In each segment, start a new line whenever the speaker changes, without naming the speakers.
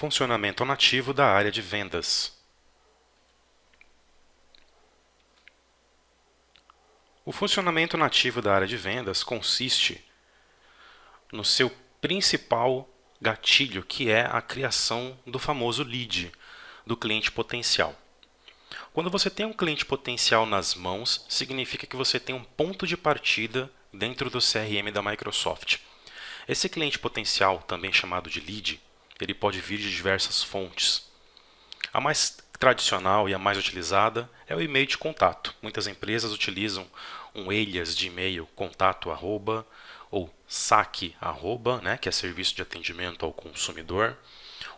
Funcionamento nativo da área de vendas. O funcionamento nativo da área de vendas consiste no seu principal gatilho, que é a criação do famoso lead, do cliente potencial. Quando você tem um cliente potencial nas mãos, significa que você tem um ponto de partida dentro do CRM da Microsoft. Esse cliente potencial, também chamado de lead, ele pode vir de diversas fontes. A mais tradicional e a mais utilizada é o e-mail de contato. Muitas empresas utilizam um alias de e-mail contato arroba, ou saque arroba, né, que é serviço de atendimento ao consumidor,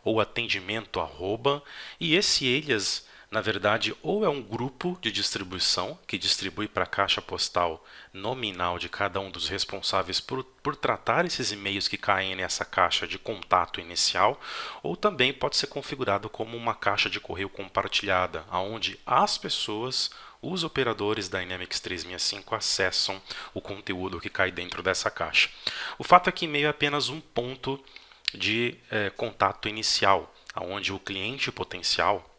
ou atendimento arroba, e esse alias, na verdade, ou é um grupo de distribuição que distribui para a caixa postal nominal de cada um dos responsáveis por tratar esses e-mails que caem nessa caixa de contato inicial, ou também pode ser configurado como uma caixa de correio compartilhada, onde as pessoas, os operadores da Dynamics 365 acessam o conteúdo que cai dentro dessa caixa. O fato é que e-mail é apenas um ponto de contato inicial, onde o cliente potencial,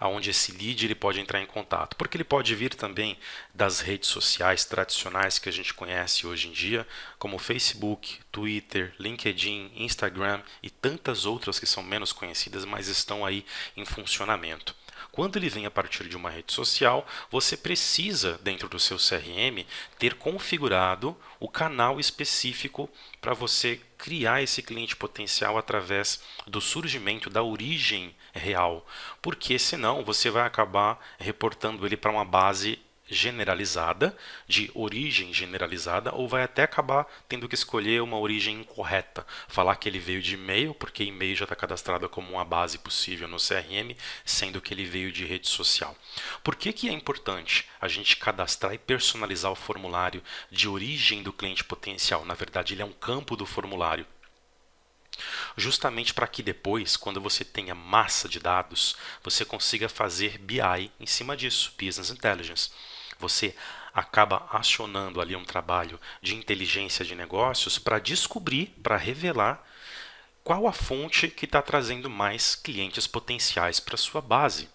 onde esse lead ele pode entrar em contato, porque ele pode vir também das redes sociais tradicionais que a gente conhece hoje em dia, como Facebook, Twitter, LinkedIn, Instagram e tantas outras que são menos conhecidas, mas estão aí em funcionamento. Quando ele vem a partir de uma rede social, você precisa, dentro do seu CRM, ter configurado o canal específico para você criar esse cliente potencial através do surgimento, da origem real. Porque senão você vai acabar reportando ele para uma base generalizada, de origem generalizada, ou vai até acabar tendo que escolher uma origem incorreta. Falar que ele veio de e-mail, porque e-mail já está cadastrado como uma base possível no CRM, sendo que ele veio de rede social. Por que que é importante a gente cadastrar e personalizar o formulário de origem do cliente potencial? Na verdade, ele é um campo do formulário. Justamente para que depois, quando você tenha massa de dados, você consiga fazer BI em cima disso, Business Intelligence. Você acaba acionando ali um trabalho de inteligência de negócios para descobrir, para revelar qual a fonte que está trazendo mais clientes potenciais para sua base.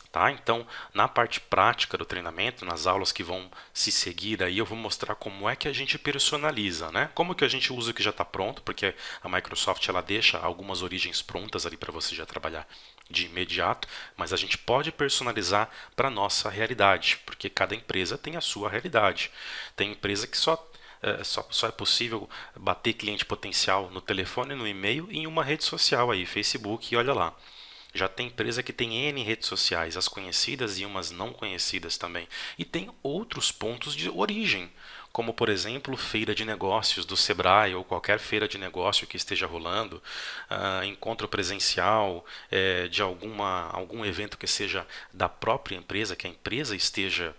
Tá? Então, na parte prática do treinamento, nas aulas que vão se seguir aí, eu vou mostrar como é que a gente personaliza, né? Como que a gente usa o que já está pronto, porque a Microsoft ela deixa algumas origens prontas ali para você já trabalhar de imediato, mas a gente pode personalizar para a nossa realidade, porque cada empresa tem a sua realidade. Tem empresa que só é possível bater cliente potencial no telefone, no e-mail e em uma rede social aí, Facebook, e olha lá. Já tem empresa que tem N redes sociais, as conhecidas e umas não conhecidas também. E tem outros pontos de origem, como por exemplo feira de negócios do Sebrae ou qualquer feira de negócio que esteja rolando, encontro presencial de algum evento que seja da própria empresa, que a empresa esteja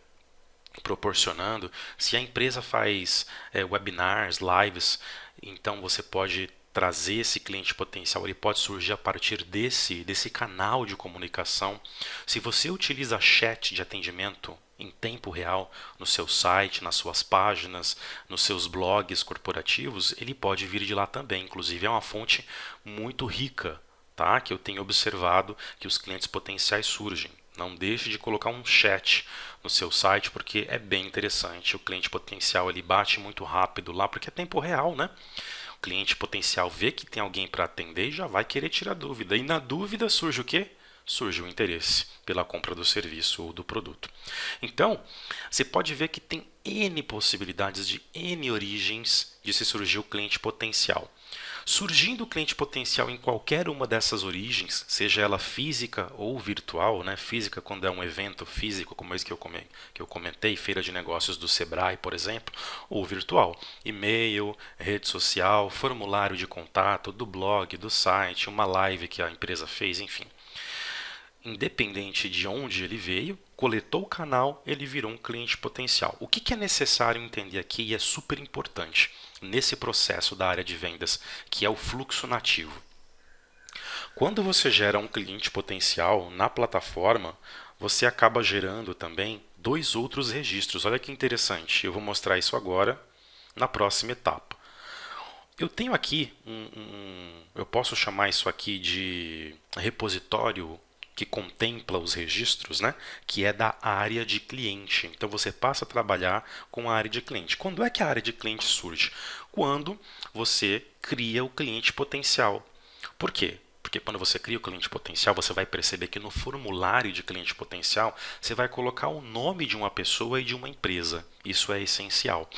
proporcionando. Se a empresa faz webinars, lives, então você pode trazer esse cliente potencial, ele pode surgir a partir desse canal de comunicação. Se você utiliza chat de atendimento em tempo real no seu site, nas suas páginas, nos seus blogs corporativos, ele pode vir de lá também. Inclusive é uma fonte muito rica, tá? Que eu tenho observado que os clientes potenciais surgem. Não deixe de colocar um chat no seu site, porque é bem interessante. O cliente potencial ele bate muito rápido lá, porque é tempo real, né? O cliente potencial vê que tem alguém para atender e já vai querer tirar dúvida. E na dúvida surge o quê? Surge o interesse pela compra do serviço ou do produto. Então, você pode ver que tem N possibilidades de N origens de se surgir o cliente potencial. Surgindo o cliente potencial em qualquer uma dessas origens, seja ela física ou virtual, né? Física quando é um evento físico, como esse que eu comentei, feira de negócios do Sebrae, por exemplo, ou virtual, e-mail, rede social, formulário de contato, do blog, do site, uma live que a empresa fez, enfim. Independente de onde ele veio, coletou o canal, ele virou um cliente potencial. O que é necessário entender aqui e é super importante nesse processo da área de vendas, que é o fluxo nativo. Quando você gera um cliente potencial na plataforma, você acaba gerando também dois outros registros. Olha que interessante, eu vou mostrar isso agora na próxima etapa. Eu tenho aqui, eu posso chamar isso aqui de repositório que contempla os registros, né? Que é da área de cliente. Então você passa a trabalhar com a área de cliente. Quando é que a área de cliente surge? Quando você cria o cliente potencial. Por quê? Porque quando você cria o cliente potencial, você vai perceber que no formulário de cliente potencial, você vai colocar o nome de uma pessoa e de uma empresa. Isso é essencial.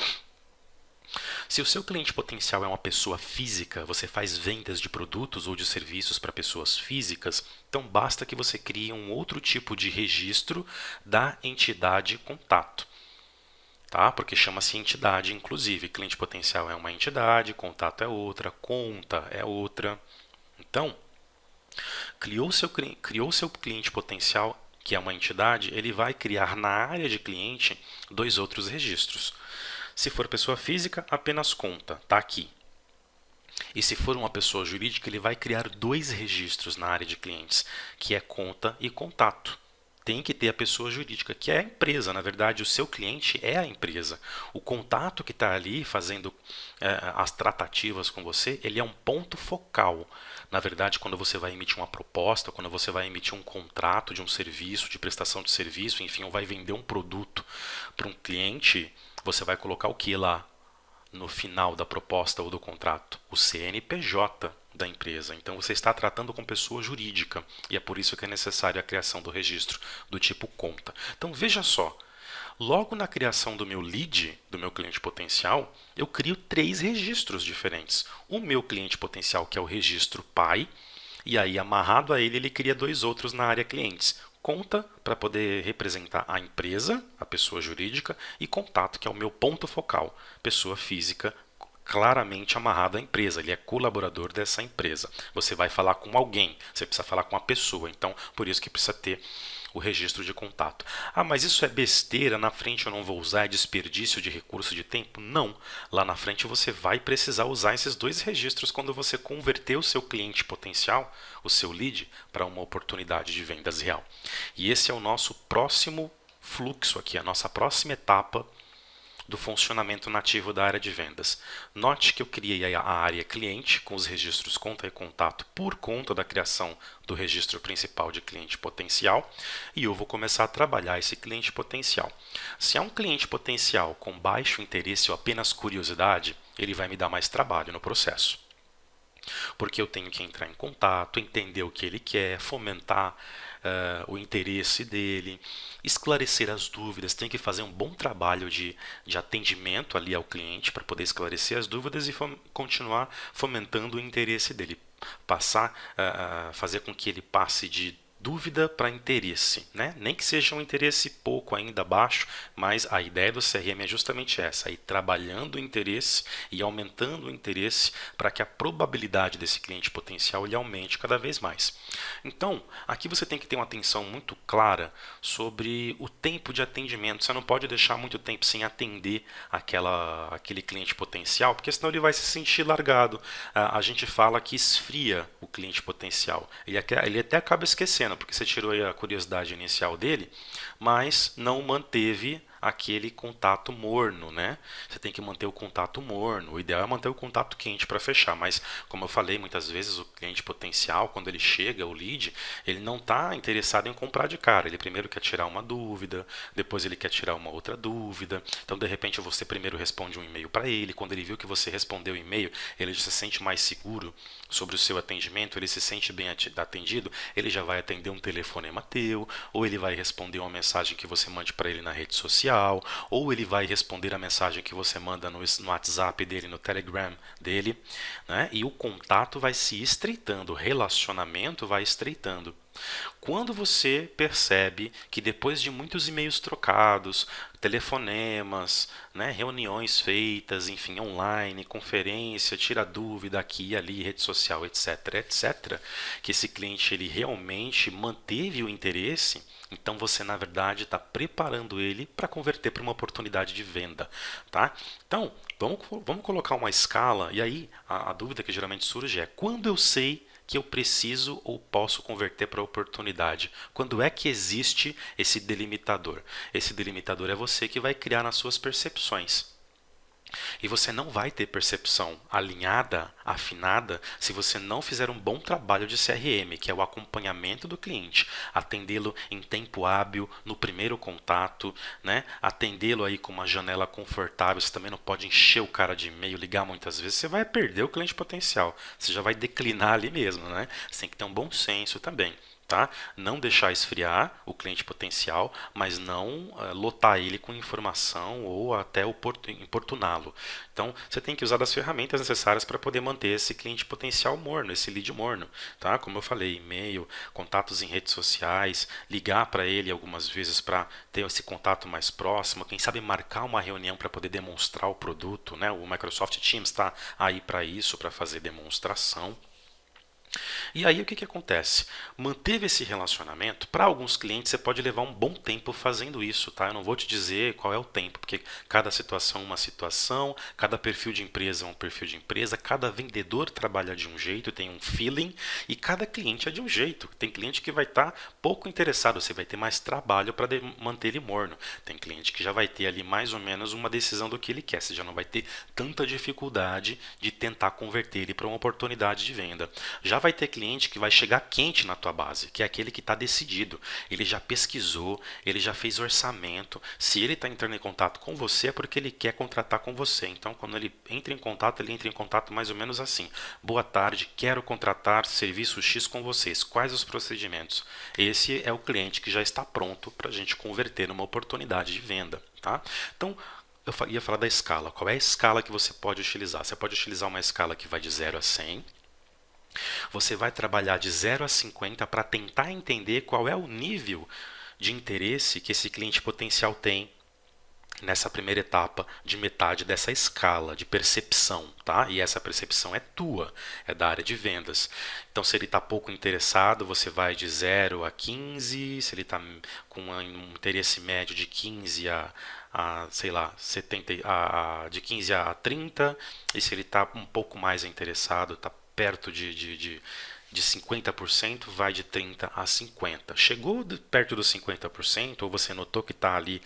Se o seu cliente potencial é uma pessoa física, você faz vendas de produtos ou de serviços para pessoas físicas, então basta que você crie um outro tipo de registro da entidade contato. Tá? Porque chama-se entidade, inclusive. Cliente potencial é uma entidade, contato é outra, conta é outra. Então, criou seu cliente potencial, que é uma entidade, ele vai criar na área de cliente dois outros registros. Se for pessoa física, apenas conta, está aqui. E se for uma pessoa jurídica, ele vai criar dois registros na área de clientes, que é conta e contato. Tem que ter a pessoa jurídica, que é a empresa. Na verdade, o seu cliente é a empresa. O contato que está ali fazendo as tratativas com você, ele é um ponto focal. Na verdade, quando você vai emitir uma proposta, quando você vai emitir um contrato de um serviço, de prestação de serviço, enfim, ou vai vender um produto para um cliente, você vai colocar o que lá no final da proposta ou do contrato? O CNPJ da empresa. Então você está tratando com pessoa jurídica e é por isso que é necessária a criação do registro do tipo conta. Então veja só, logo na criação do meu lead, do meu cliente potencial, eu crio três registros diferentes. O meu cliente potencial, que é o registro pai, e aí amarrado a ele, ele cria dois outros na área clientes. Conta, para poder representar a empresa, a pessoa jurídica, e contato, que é o meu ponto focal, pessoa física, claramente amarrado à empresa, ele é colaborador dessa empresa. Você vai falar com alguém, você precisa falar com a pessoa, então por isso que precisa ter o registro de contato. Ah, mas isso é besteira, na frente eu não vou usar, é desperdício de recurso de tempo? Não. Lá na frente você vai precisar usar esses dois registros quando você converter o seu cliente potencial, o seu lead, para uma oportunidade de vendas real. E esse é o nosso próximo fluxo aqui, a nossa próxima etapa do funcionamento nativo da área de vendas. Note que eu criei a área cliente com os registros conta e contato por conta da criação do registro principal de cliente potencial e eu vou começar a trabalhar esse cliente potencial. Se é um cliente potencial com baixo interesse ou apenas curiosidade, ele vai me dar mais trabalho no processo. Porque eu tenho que entrar em contato, entender o que ele quer, fomentar o interesse dele, esclarecer as dúvidas, tem que fazer um bom trabalho de atendimento ali ao cliente para poder esclarecer as dúvidas e continuar fomentando o interesse dele. Fazer com que ele passe de dúvida para interesse, né? Nem que seja um interesse pouco ainda baixo, mas a ideia do CRM é justamente essa, ir trabalhando o interesse e aumentando o interesse para que a probabilidade desse cliente potencial ele aumente cada vez mais. Então, aqui você tem que ter uma atenção muito clara sobre o tempo de atendimento. Você não pode deixar muito tempo sem atender aquele cliente potencial, porque senão ele vai se sentir largado. A gente fala que esfria o cliente potencial. Ele até acaba esquecendo, porque você tirou a curiosidade inicial dele, mas não manteve aquele contato morno, né? Você tem que manter o contato morno. O ideal é manter o contato quente para fechar, mas como eu falei, muitas vezes o cliente potencial, quando ele chega, o lead, ele não está interessado em comprar de cara. Ele primeiro quer tirar uma dúvida, depois ele quer tirar uma outra dúvida. Então, de repente, você primeiro responde um e-mail para ele. Quando ele viu que você respondeu o e-mail, ele se sente mais seguro sobre o seu atendimento, ele se sente bem atendido, ele já vai atender um telefonema teu, ou ele vai responder uma mensagem que você mande para ele na rede social, ou ele vai responder a mensagem que você manda no WhatsApp dele, no Telegram dele, né? E o contato vai se estreitando, o relacionamento vai estreitando. Quando você percebe que depois de muitos e-mails trocados, telefonemas, né, reuniões feitas, enfim, online, conferência, tira dúvida aqui e ali, rede social, etc, etc, que esse cliente ele realmente manteve o interesse, então você na verdade está preparando ele para converter para uma oportunidade de venda, tá? Então, vamos colocar uma escala, e aí a dúvida que geralmente surge é: quando eu sei que eu preciso ou posso converter para oportunidade? Quando é que existe esse delimitador? Esse delimitador é você que vai criar nas suas percepções. E você não vai ter percepção alinhada, afinada, se você não fizer um bom trabalho de CRM, que é o acompanhamento do cliente, atendê-lo em tempo hábil, no primeiro contato, né? Atendê-lo aí com uma janela confortável. Você também não pode encher o cara de e-mail, ligar muitas vezes, você vai perder o cliente potencial. Você já vai declinar ali mesmo, né? Você tem que ter um bom senso também. Tá? Não deixar esfriar o cliente potencial, mas não lotar ele com informação ou até importuná-lo. Então, você tem que usar das ferramentas necessárias para poder manter esse cliente potencial morno, esse lead morno. Tá? Como eu falei, e-mail, contatos em redes sociais, ligar para ele algumas vezes para ter esse contato mais próximo, quem sabe marcar uma reunião para poder demonstrar o produto. Né? O Microsoft Teams está aí para isso, para fazer demonstração. E aí o que acontece? Manteve esse relacionamento, para alguns clientes você pode levar um bom tempo fazendo isso, tá? Eu não vou te dizer qual é o tempo, porque cada situação é uma situação, cada perfil de empresa é um perfil de empresa, cada vendedor trabalha de um jeito, tem um feeling, e cada cliente é de um jeito. Tem cliente que vai estar pouco interessado, você vai ter mais trabalho para manter ele morno. Tem cliente que já vai ter ali mais ou menos uma decisão do que ele quer, você já não vai ter tanta dificuldade de tentar converter ele para uma oportunidade de venda. Já vai ter cliente que vai chegar quente na tua base, que é aquele que está decidido. Ele já pesquisou, ele já fez orçamento. Se ele está entrando em contato com você é porque ele quer contratar com você. Então, quando ele entra em contato mais ou menos assim. Boa tarde, quero contratar serviço X com vocês. Quais os procedimentos? Esse é o cliente que já está pronto para a gente converter numa oportunidade de venda. Tá? Então, eu ia falar da escala. Qual é a escala que você pode utilizar? Você pode utilizar uma escala que vai de 0 a 100. Você vai trabalhar de 0 a 50 para tentar entender qual é o nível de interesse que esse cliente potencial tem nessa primeira etapa de metade dessa escala de percepção, tá? E essa percepção é tua, é da área de vendas. Então, se ele está pouco interessado, você vai de 0 a 15, se ele está com um interesse médio de 15 sei lá, 70, de 15 a 30, e se ele está um pouco mais interessado, está perto de 50%, vai de 30 a 50. Chegou perto dos 50%, ou você notou que está ali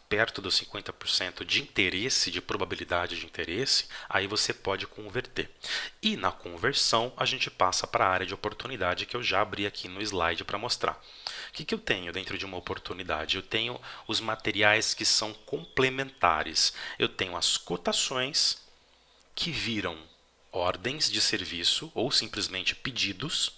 perto dos 50% de interesse, de probabilidade de interesse, aí você pode converter. E na conversão, a gente passa para a área de oportunidade que eu já abri aqui no slide para mostrar. O que eu tenho dentro de uma oportunidade? Eu tenho os materiais que são complementares. Eu tenho as cotações que viram ordens de serviço ou simplesmente pedidos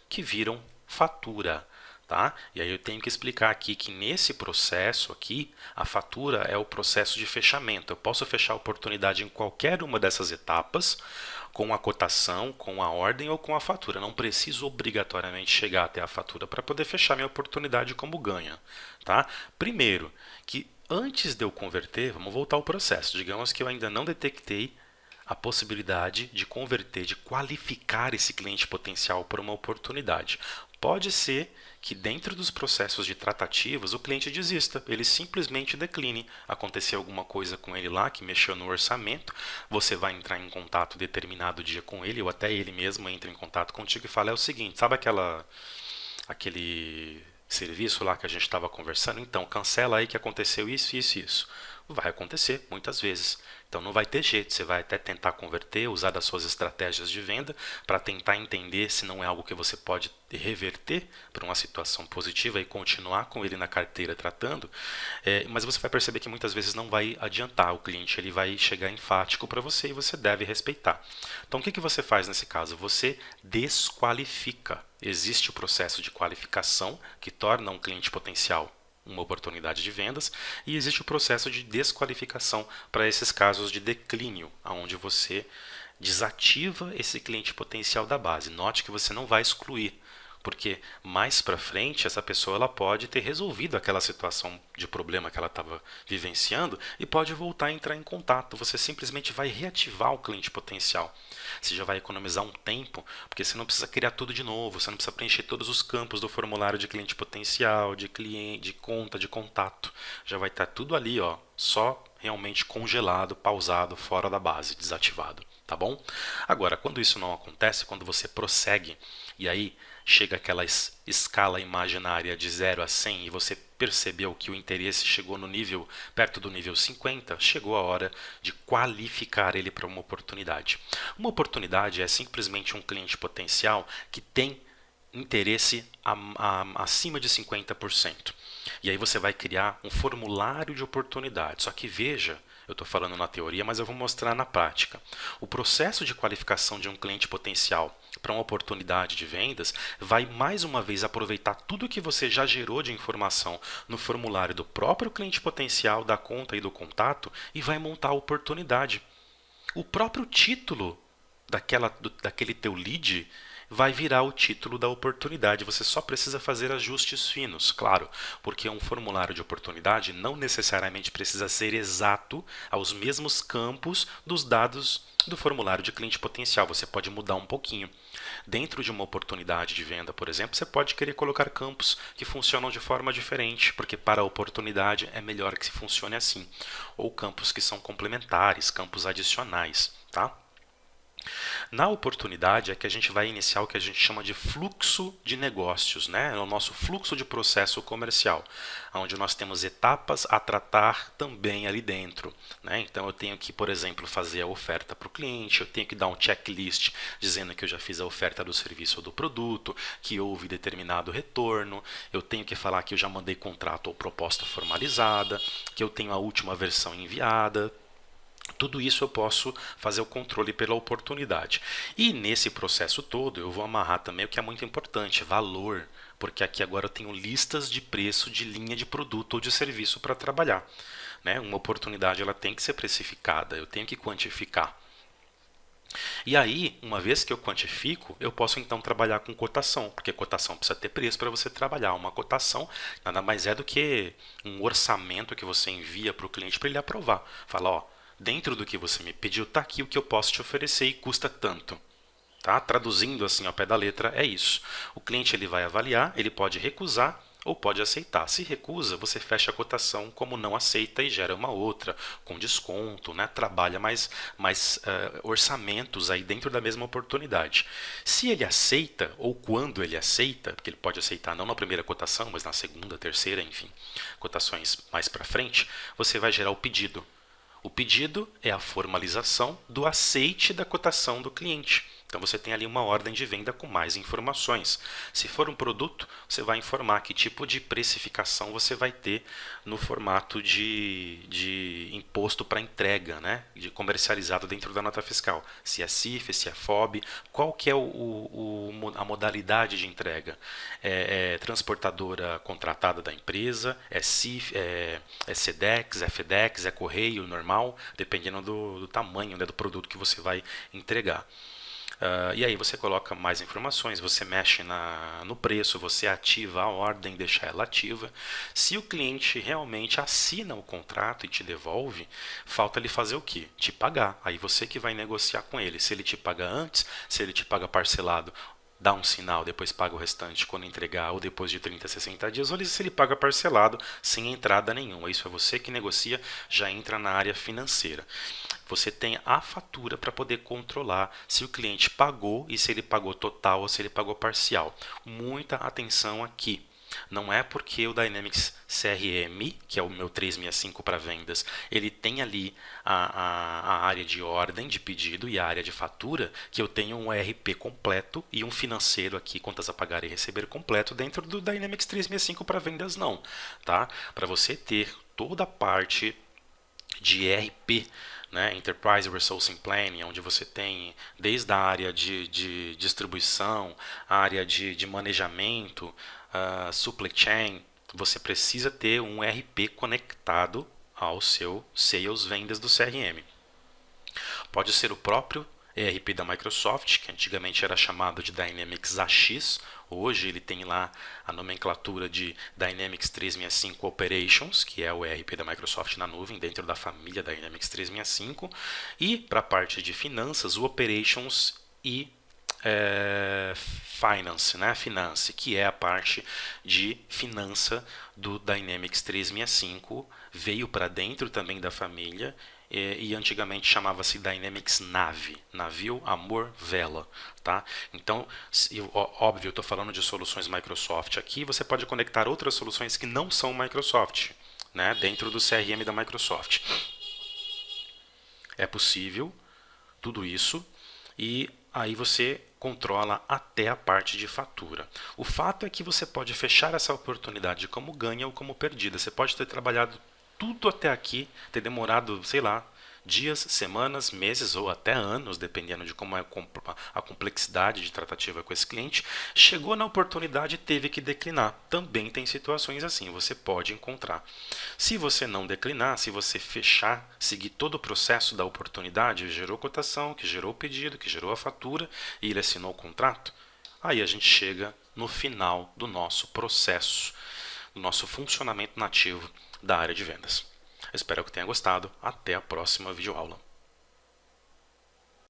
que viram fatura. Tá? E aí eu tenho que explicar aqui que nesse processo aqui, a fatura é o processo de fechamento. Eu posso fechar a oportunidade em qualquer uma dessas etapas, com a cotação, com a ordem ou com a fatura. Não preciso obrigatoriamente chegar até a fatura para poder fechar minha oportunidade como ganha. Tá? Primeiro, que antes de eu converter, vamos voltar ao processo. Digamos que eu ainda não detectei a possibilidade de converter, de qualificar esse cliente potencial para uma oportunidade. Pode ser que dentro dos processos de tratativas o cliente desista, ele simplesmente decline. Aconteceu alguma coisa com ele lá que mexeu no orçamento, você vai entrar em contato determinado dia com ele, ou até ele mesmo entra em contato contigo e fala, é o seguinte, sabe aquele serviço lá que a gente estava conversando? Então, cancela aí que aconteceu isso, isso e isso. Vai acontecer muitas vezes. Então não vai ter jeito, você vai até tentar converter, usar das suas estratégias de venda para tentar entender se não é algo que você pode reverter para uma situação positiva e continuar com ele na carteira tratando, mas você vai perceber que muitas vezes não vai adiantar, o cliente ele vai chegar enfático para você e você deve respeitar. Então o que você faz nesse caso? Você desqualifica. Existe o processo de qualificação que torna um cliente potencial uma oportunidade de vendas, e existe o processo de desqualificação para esses casos de declínio, onde você desativa esse cliente potencial da base. Note que você não vai excluir, porque mais para frente essa pessoa ela pode ter resolvido aquela situação de problema que ela estava vivenciando e pode voltar a entrar em contato. Você simplesmente vai reativar o cliente potencial. Você já vai economizar um tempo, porque você não precisa criar tudo de novo, você não precisa preencher todos os campos do formulário de cliente potencial, de cliente, de conta, de contato. Já vai estar tudo ali, ó, só realmente congelado, pausado, fora da base, desativado, tá bom? Agora, quando isso não acontece, quando você prossegue e aí chega aquela escala imaginária de 0 a 100 e você percebeu que o interesse chegou no nível perto do nível 50, chegou a hora de qualificar ele para uma oportunidade. Uma oportunidade é simplesmente um cliente potencial que tem interesse acima de 50%. E aí você vai criar um formulário de oportunidade. Só que veja, eu estou falando na teoria, mas eu vou mostrar na prática. O processo de qualificação de um cliente potencial para uma oportunidade de vendas vai mais uma vez aproveitar tudo que você já gerou de informação no formulário do próprio cliente potencial, da conta e do contato e vai montar a oportunidade. O próprio título daquele teu lead vai virar o título da oportunidade. Você só precisa fazer ajustes finos, claro, porque um formulário de oportunidade não necessariamente precisa ser exato aos mesmos campos dos dados do formulário de cliente potencial. Você pode mudar um pouquinho. Dentro de uma oportunidade de venda, por exemplo, você pode querer colocar campos que funcionam de forma diferente, porque para a oportunidade é melhor que se funcione assim. Ou campos que são complementares, campos adicionais, tá? Na oportunidade é que a gente vai iniciar o que a gente chama de fluxo de negócios, né? É o nosso fluxo de processo comercial, onde nós temos etapas a tratar também ali dentro, né? Então eu tenho que, por exemplo, fazer a oferta para o cliente, eu tenho que dar um checklist dizendo que eu já fiz a oferta do serviço ou do produto, que houve determinado retorno, eu tenho que falar que eu já mandei contrato ou proposta formalizada, que eu tenho a última versão enviada. Tudo isso eu posso fazer o controle pela oportunidade. E nesse processo todo eu vou amarrar também o que é muito importante, valor. Porque aqui agora eu tenho listas de preço de linha de produto ou de serviço para trabalhar. Né? Uma oportunidade ela tem que ser precificada, eu tenho que quantificar. E aí, uma vez que eu quantifico, eu posso então trabalhar com cotação, porque cotação precisa ter preço para você trabalhar. Uma cotação nada mais é do que um orçamento que você envia para o cliente para ele aprovar. Fala, ó, dentro do que você me pediu, está aqui o que eu posso te oferecer e custa tanto. Tá? Traduzindo assim ao pé da letra, é isso. O cliente ele vai avaliar, ele pode recusar ou pode aceitar. Se recusa, você fecha a cotação como não aceita e gera uma outra, com desconto, né? Trabalha mais orçamentos aí dentro da mesma oportunidade. Se ele aceita, ou quando ele aceita, porque ele pode aceitar não na primeira cotação, mas na segunda, terceira, enfim, cotações mais para frente, você vai gerar o pedido. O pedido é a formalização do aceite da cotação do cliente. Então você tem ali uma ordem de venda com mais informações. Se for um produto, você vai informar que tipo de precificação você vai ter no formato de imposto para entrega, né? De comercializado dentro da nota fiscal. Se é CIF, se é FOB, qual que é a modalidade de entrega? É transportadora contratada da empresa, é CIF, é SEDEX, é FedEx, é correio normal, dependendo do tamanho, né, do produto que você vai entregar. E aí você coloca mais informações, você mexe no preço, você ativa a ordem, deixa ela ativa. Se o cliente realmente assina o contrato e te devolve, falta ele fazer o quê? Te pagar. Aí você que vai negociar com ele. Se ele te paga antes, se ele te paga parcelado, dá um sinal, depois paga o restante quando entregar, ou depois de 30, 60 dias, ou se ele paga parcelado, sem entrada nenhuma. Isso é você que negocia, já entra na área financeira. Você tem a fatura para poder controlar se o cliente pagou e se ele pagou total ou se ele pagou parcial. Muita atenção aqui. Não é porque o Dynamics CRM, que é o meu 365 para vendas, ele tem ali a área de ordem de pedido e a área de fatura, que eu tenho um ERP completo e um financeiro aqui, contas a pagar e receber completo dentro do Dynamics 365 para vendas, não. Tá? Para você ter toda a parte de ERP, né, Enterprise Resourcing Planning, onde você tem desde a área de distribuição, a área de manejamento, supply chain, você precisa ter um ERP conectado ao seu Sales Vendas do CRM. Pode ser o próprio ERP da Microsoft, que antigamente era chamado de Dynamics AX, hoje ele tem lá a nomenclatura de Dynamics 365 Operations, que é o ERP da Microsoft na nuvem, dentro da família Dynamics 365, e para a parte de finanças, o Operations e Finance, né? Finance, que é a parte de finança do Dynamics 365, veio para dentro também da família e antigamente chamava-se Dynamics Nave, navio, amor, vela, tá? Então, óbvio, eu estou falando de soluções Microsoft aqui, você pode conectar outras soluções que não são Microsoft, né, dentro do CRM da Microsoft. É possível tudo isso e aí você controla até a parte de fatura. O fato é que você pode fechar essa oportunidade como ganha ou como perdida. Você pode ter trabalhado tudo até aqui, ter demorado, sei lá, dias, semanas, meses ou até anos, dependendo de como é a complexidade de tratativa com esse cliente, chegou na oportunidade e teve que declinar. Também tem situações assim, você pode encontrar. Se você não declinar, se você fechar, seguir todo o processo da oportunidade, gerou cotação, que gerou o pedido, que gerou a fatura e ele assinou o contrato, aí a gente chega no final do nosso processo, do nosso funcionamento nativo da área de vendas. Espero que tenha gostado. Até a próxima videoaula.